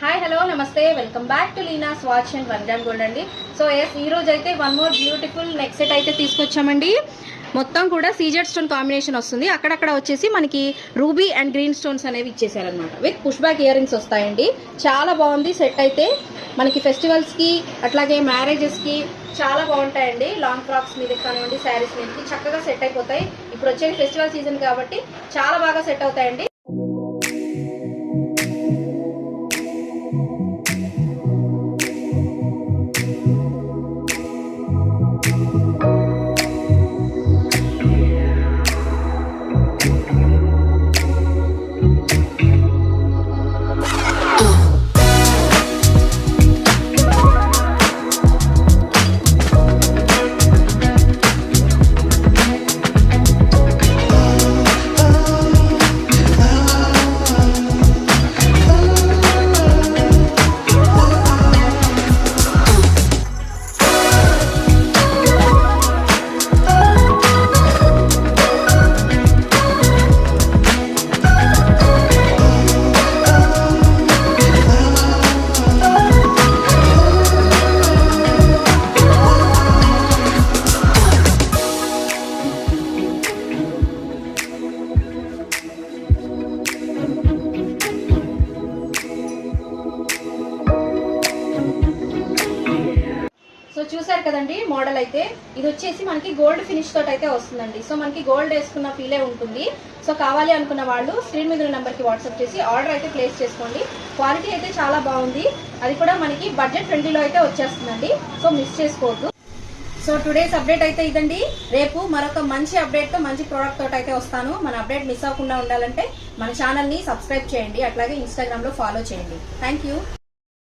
Hi hello నమస్తే welcome back to Leena swatch and 1 gram gold అండి. So yes ఈ రోజు అయితే one more beautiful neck set అయితే తీసుకొచ్చామండి. మొత్తం కూడా సీజెడ్ స్టోన్ కాంబినేషన్ వస్తుంది. అక్కడక్కడ వచ్చేసి మనకి రూబీ అండ్ గ్రీన్ స్టోన్స్ అనేవి ఇచ్చేసారనమాట. With push back earrings వస్తాయండి. చాలా బాగుంది సెట్ అయితే. మనకి ఫెస్టివల్స్కి అట్లాగే మ్యారేజెస్కి చాలా బాగుంటాయండి. లాంగ్ ఫ్రాక్స్ మీద కానివ్వండి, శారీస్ మీదకి చక్కగా సెట్ అయిపోతాయి. ఇప్పుడు వచ్చేది ఫెస్టివల్ సీజన్ కాబట్టి చాలా బాగా సెట్ అవుతాయండి. సో చూసారు కదండి మోడల్ అయితే. ఇది వచ్చేసి మనకి గోల్డ్ ఫినిష్ తోటి అయితే వస్తుందండి. సో మనకి గోల్డ్ వేసుకున్న ఫీలే ఉంటుంది. సో కావాలి అనుకున్న వాళ్ళు స్క్రీన్ మీద నెంబర్కి వాట్సాప్ చేసి ఆర్డర్ అయితే ప్లేస్ చేసుకోండి. క్వాలిటీ అయితే చాలా బాగుంది. అది కూడా మనకి బడ్జెట్ ఫ్రెండ్లీలో అయితే వచ్చేస్తుందండి. సో మిస్ చేసుకోవద్దు. సో టుడేస్ అప్డేట్ అయితే ఇదండి. రేపు మరొక మంచి అప్డేట్తో మంచి ప్రోడక్ట్ తోటి అయితే వస్తాను. మన అప్డేట్ మిస్ అవ్వకుండా ఉండాలంటే మన ఛానల్ని సబ్స్క్రైబ్ చేయండి. అట్లాగే ఇన్స్టాగ్రామ్లో ఫాలో చేయండి. Thank you.